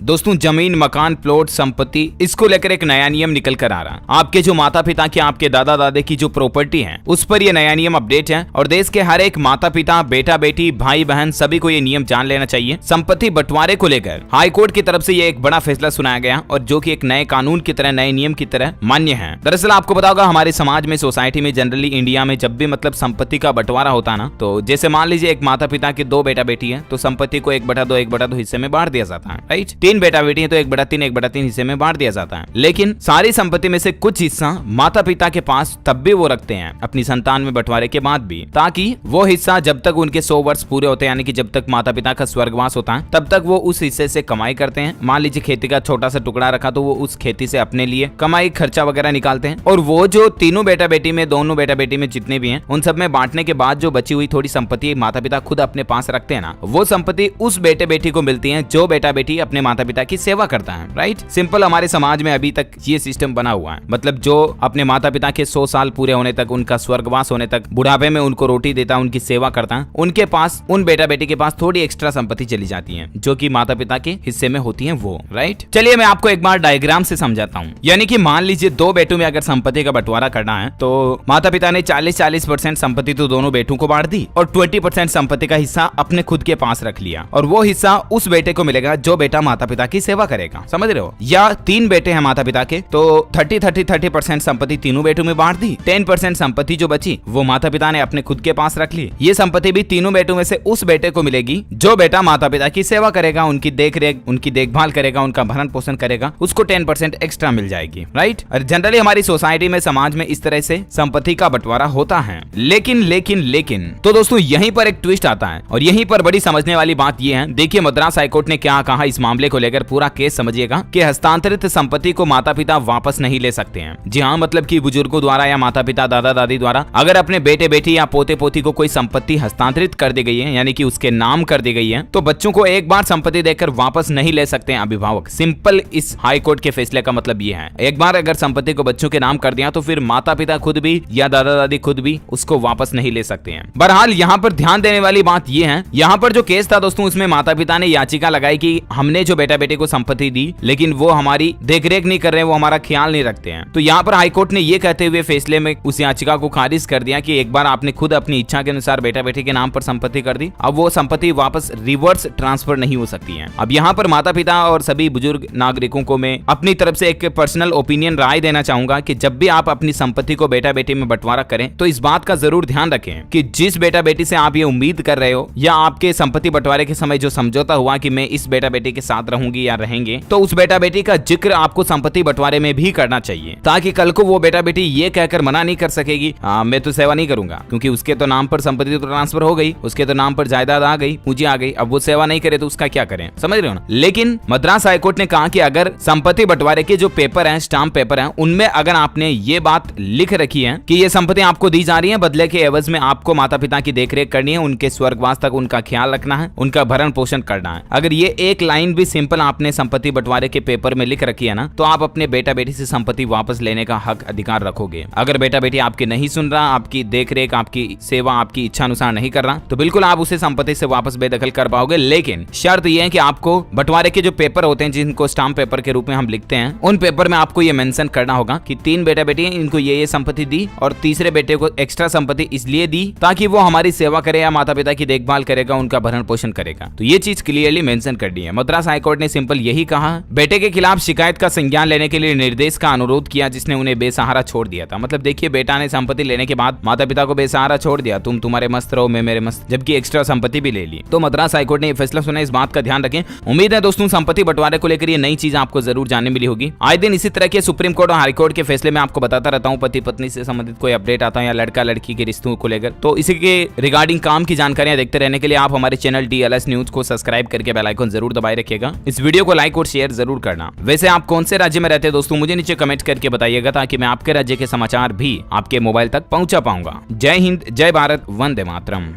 दोस्तों जमीन, मकान, प्लॉट, संपत्ति, इसको लेकर एक नया नियम निकल कर आ रहा है। आपके जो माता पिता की, आपके दादा दादी की जो प्रॉपर्टी है उस पर ये नया नियम अपडेट है और देश के हर एक माता पिता, बेटा बेटी, भाई बहन सभी को ये नियम जान लेना चाहिए। संपत्ति बंटवारे को लेकर हाई कोर्ट की तरफ से ये एक बड़ा फैसला सुनाया गया और जो कि एक नए कानून की तरह, नए नियम की तरह मान्य है। दरअसल आपको पता होगा हमारे समाज में, सोसाइटी में, जनरली इंडिया में जब भी मतलब संपत्ति का बंटवारा होता है ना, तो जैसे मान लीजिए एक माता पिता के 2 बेटा बेटी है तो संपत्ति को 1/2 हिस्से में बांट दिया जाता है, राइट। 3 बेटा बेटी है तो 1/3 हिस्से में बांट दिया जाता है। लेकिन सारी संपत्ति में से कुछ हिस्सा माता पिता के पास तब भी वो रखते हैं अपनी संतान में बंटवारे के बाद भी, ताकि वो हिस्सा जब तक उनके 100 वर्ष पूरे होते हैं, यानी कि जब तक माता पिता का स्वर्गवास होता है तब तक वो उस हिस्से से कमाई करते हैं। मान लीजिए खेती का छोटा सा टुकड़ा रखा तो वो उस खेती से अपने लिए कमाई, खर्चा वगैरह निकालते हैं और वो जो तीनों बेटा बेटी में, दोनों बेटा बेटी में जितने भी हैं उन सब में बांटने के बाद जो बची हुई थोड़ी संपत्ति माता पिता खुद अपने पास रखते हैं ना, वो संपत्ति उस बेटे बेटी को मिलती है जो बेटा बेटी अपने माता पिता की सेवा करता है, राइट। सिंपल हमारे समाज में अभी तक ये सिस्टम बना हुआ है। मतलब जो अपने माता पिता के 100 साल पूरे होने तक, उनका स्वर्गवास होने तक, बुढ़ापे में उनको रोटी देता है, उनकी सेवा करता है, उनके पास, उन बेटा बेटी के पास थोड़ी एक्स्ट्रा संपत्ति चली जाती है जो कि माता पिता के हिस्से में होती है वो, राइट। चलिए मैं आपको एक बार डायग्राम से समझाता हूँ। यानी कि मान लीजिए 2 बेटों में अगर संपत्ति का बंटवारा करना है तो माता पिता ने 40% संपत्ति तो दोनों बेटों को बांट दी और 20% संपत्ति का हिस्सा अपने खुद के पास रख लिया और वो हिस्सा उस बेटे को मिलेगा जो बेटा माता पिता की सेवा करेगा, समझ रहे हो। या 3 बेटे हैं माता पिता के तो 30% संपत्ति तीनों बेटों में बांट दी। 10% संपत्ति जो बची वो माता पिता ने अपने खुद के पास रख ली। ये संपत्ति भी तीनों बेटों में से उस बेटे को मिलेगी जो बेटा माता पिता की सेवा करेगा, उनकी देख रेख, उनकी देखभाल करेगा, उनका भरण पोषण करेगा, उसको 10% एक्स्ट्रा मिल जाएगी, राइट। और जनरली हमारी सोसाइटी में, समाज में इस तरह से संपत्ति का बंटवारा होता है। लेकिन तो दोस्तों यहीं पर एक ट्विस्ट आता है और यहीं पर बड़ी समझने वाली बात यह है। देखिए मद्रास हाईकोर्ट ने क्या कहा इस मामले को लेकर, पूरा केस समझिएगा कि हस्तांतरित संपत्ति को माता पिता वापस नहीं ले सकते हैं। जी हाँ, मतलब कि बुजुर्गों द्वारा या माता पिता, दादा दादी द्वारा अगर अपने बेटे बेटी या पोते पोती को कोई संपत्ति हस्तांतरित कर दी गई है, यानी कि उसके नाम कर दी गई है, तो बच्चों को एक बार संपत्ति देकर वापस नहीं ले सकते हैं अभिभावक। सिंपल इस हाईकोर्ट के फैसले का मतलब ये है, एक बार अगर संपत्ति को बच्चों के नाम कर दिया तो फिर माता पिता खुद भी या दादा दादी खुद भी उसको वापस नहीं ले सकते हैं। बहरहाल यहाँ पर ध्यान देने वाली बात यह है, यहाँ पर जो केस था दोस्तों उसमें माता पिता ने याचिका लगाई कि हमने जो बेटा बेटी को संपत्ति दी लेकिन वो हमारी देखरेख नहीं कर रहे हैं, वो हमारा ख्याल नहीं रखते हैं। तो यहाँ पर हाईकोर्ट ने ये कहते हुए फैसले में उस याचिका को खारिज कर दिया कि एक बार आपने खुद अपनी इच्छा के अनुसार बेटा बेटी के नाम पर संपत्ति कर दी, अब वो संपत्ति वापस रिवर्स ट्रांसफर नहीं हो सकती है। अब यहाँ पर माता पिता और सभी बुजुर्ग नागरिकों को मैं अपनी तरफ से एक पर्सनल ओपिनियन राय देना चाहूंगा कि जब भी आप अपनी संपत्ति को बेटा बेटी में बंटवारा करें तो इस बात का जरूर ध्यान रखें कि जिस बेटा बेटी से आप ये उम्मीद कर रहे हो या आपके संपत्ति बंटवारे के समय जो समझौता हुआ कि मैं इस बेटा बेटी के साथ रहूंगी या रहेंगे, तो उस बेटा बेटी का जिक्र आपको संपत्ति बंटवारे में भी करना चाहिए, ताकि कल को वो बेटा बेटी ये कहकर मना नहीं कर सकेगी मैं तो सेवा नहीं करूंगा, क्योंकि उसके तो नाम पर संपत्ति तो ट्रांसफर हो गई, उसके तो नाम पर जायदाद आ गई, पूंजी आ गई, अब वो सेवा नहीं करे तो उसका क्या करें, समझ रहे हो ना। लेकिन मद्रास हाईकोर्ट ने कहा कि अगर संपत्ति बंटवारे के जो पेपर हैं, स्टाम्प पेपर हैं, उनमें अगर आपने ये बात लिख रखी है कि ये संपत्ति आपको दी जा रही है, बदले के एवज में आपको माता पिता की देखरेख करनी है, उनके स्वर्गवास तक उनका ख्याल रखना है, उनका भरण पोषण करना है, अगर ये एक लाइन भी सिंपल आपने संपत्ति बंटवारे के पेपर में लिख रखी है ना, तो आप अपने बेटा बेटी से संपत्ति वापस लेने का हक अधिकार रखोगे। अगर बेटा बेटी आपकी नहीं सुन रहा, आपकी देखरेख, आपकी सेवा आपकी इच्छा अनुसार नहीं कर रहा, तो बिल्कुल आप उसे संपत्ति से वापस बेदखल कर पाओगे। लेकिन शर्त यह है कि आपको बंटवारे के जो पेपर होते हैं, जिनको स्टाम्प पेपर के रूप में हम लिखते हैं, उन पेपर में आपको ये मेंशन करना होगा कि 3 बेटा बेटी हैं, इनको ये संपत्ति दी और तीसरे बेटे को एक्स्ट्रा संपत्ति इसलिए दी ताकि वो हमारी सेवा करे या माता पिता की देखभाल करेगा, उनका भरण पोषण करेगा। तो ये चीज क्लियरली मेंशन कर दी है। मद्रास हाईकोर्ट ने सिंपल यही कहा, बेटे के खिलाफ शिकायत का संज्ञान लेने के लिए निर्देश का अनुरोध किया जिसने उन्हें बेसहारा छोड़ दिया था। मतलब देखिए, बेटा ने संपत्ति लेने के बाद माता पिता को बेसहारा छोड़ दिया, तुम तुम्हारे मस्त रहो, मैं मेरे मस्त, जबकि एक्स्ट्रा संपत्ति भी ले ली। तो मद्रास हाईकोर्ट ने यह फैसला सुना, इस बात का ध्यान रखें। उम्मीद है दोस्तों संपत्ति बंटवारे को लेकर ये नई चीज आपको जरूर जानने मिली होगी। आए दिन इसी तरह के सुप्रीम कोर्ट और हाईकोर्ट के फैसले में आपको बताता रहता हूँ, पति पत्नी से संबंधित कोई अपडेट आता है या लड़का लड़की के रिश्तों को लेकर। तो इसी के रिगार्डिंग काम की जानकारियां देखते रहने के लिए आप हमारे चैनल DLS न्यूज को सब्सक्राइब करके बेल आइकन जरूर दबाए रखिएगा। इस वीडियो को लाइक और शेयर जरूर करना। वैसे आप कौन से राज्य में रहते हैं दोस्तों, मुझे नीचे कमेंट करके बताइएगा, ताकि मैं आपके राज्य के समाचार भी आपके मोबाइल तक पहुंचा पाऊंगा। जय हिंद, जय भारत, वंदे मातरम।